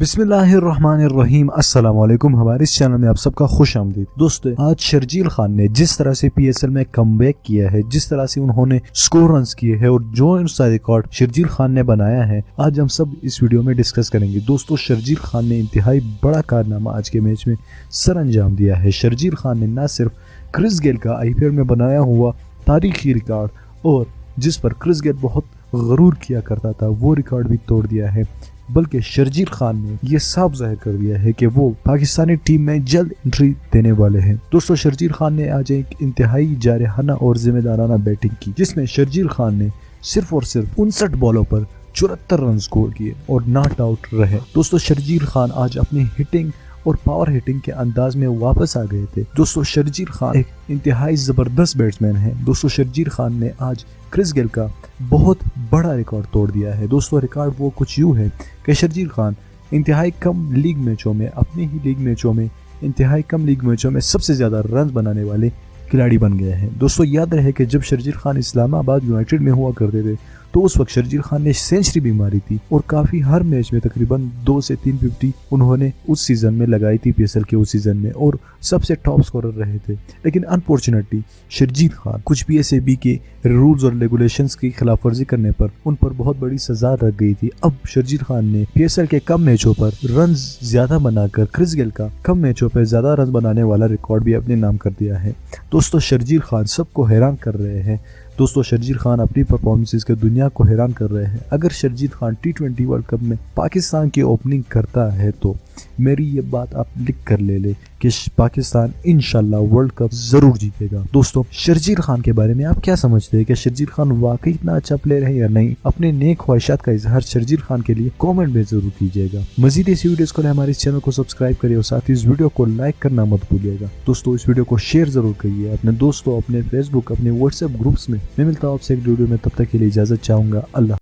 बिस्मिल्लाहिर्रहमानिर्रहीम अस्सलाम वालेकुम। हमारे इस चैनल में आप सबका खुश आमदीद। दोस्तों, आज शर्जील खान ने जिस तरह से पीएसएल में कमबैक किया है, जिस तरह से उन्होंने स्कोर रन्स किए हैं और जो उसका रिकॉर्ड शर्जील खान ने बनाया है, आज हम सब इस वीडियो में डिस्कस करेंगे। दोस्तों, शर्जील खान ने इंतहाई बड़ा कारनामा आज के मैच में सर अंजाम दिया है। शर्जील खान ने न सिर्फ क्रिस गेल का आईपीएल में बनाया हुआ तारीखी रिकॉर्ड और जिस पर क्रिस गेल बहुत गरूर किया करता था, वो रिकॉर्ड भी तोड़ दिया है, बल्कि शर्जील खान ने यह साफ जाहिर कर दिया है कि वो पाकिस्तानी टीम में जल्द एंट्री देने वाले हैं। दोस्तों, शर्जील खान ने आज एक इंतहाई जारहाना और जिम्मेदाराना बैटिंग की, जिसमें शर्जील खान ने सिर्फ और सिर्फ 59 बॉलों पर 74 रन स्कोर किए और नॉट आउट रहे। दोस्तों, शर्जील खान आज अपनी हिटिंग और पावर हिटिंग के अंदाज में वापस आ गए थे। दोस्तों, शर्जील खान एक इंतहाई जबरदस्त बैट्समैन है। दोस्तों, शर्जील खान ने आज क्रिस गेल का बहुत बड़ा रिकॉर्ड तोड़ दिया है। दोस्तों, रिकॉर्ड वो कुछ यूँ है कि शर्जील खान इंतहाई कम लीग मैचों में, अपने ही लीग मैचों में, इंतहाई कम लीग मैचों में सबसे ज़्यादा रन बनाने वाले खिलाड़ी बन गए हैं। दोस्तों, याद रहे कि जब शर्जील खान इस्लामाबाद यूनाइटेड में हुआ करते थे, तो उस वक्त शर्जील खान ने सेंचुरी भी मारी थी और काफी हर मैच में तकरीबन 2 से 3 50 उन्होंने उस सीजन में लगाई थी, पीएसएल के उस सीजन में, और सबसे टॉप स्कोरर रहे थे। लेकिन अनफॉर्चुनेटली शर्जील खान कुछ पीएसएबी के रूल्स और रेगुलेशंस की खिलाफवर्जी करने पर उन पर बहुत बड़ी सजा लग गई थी। अब शर्जील खान ने पीएसएल के कम मैचों पर रन ज्यादा बनाकर क्रिस गेल का कम मैचों पर ज्यादा रन बनाने वाला रिकॉर्ड भी अपने नाम कर दिया है। दोस्तों, शर्जील खान सबको हैरान कर रहे हैं। दोस्तों, शर्जील खान अपनी परफॉर्मेंसेस के दुनिया को हैरान कर रहे हैं। अगर Sharjeel Khan T20 world cup में पाकिस्तान की ओपनिंग करता है तो मेरी ये बात आप लिख कर ले कि पाकिस्तान इंशाल्लाह वर्ल्ड कप जरूर जीतेगा। दोस्तों, शर्जील खान के बारे में आप क्या समझते हैं कि शर्जील खान वाकई इतना अच्छा प्लेयर है या नहीं? अपने नेक ख्वाहिशात का इजहार शर्जील खान के लिए कमेंट में जरूर कीजिएगा। मजीद ऐसी वीडियोस के लिए हमारे इस चैनल को सब्सक्राइब करिए और साथ ही इस वीडियो को लाइक करना मत भूलिएगा। दोस्तों, इस वीडियो को शेयर जरूर करिए अपने दोस्तों, अपने फेसबुक, अपने व्हाट्सएप ग्रुप्स में। मैं मिलता हूँ आपसे एक वीडियो में, तब तक के लिए इजाजत चाहूंगा। अल्लाह।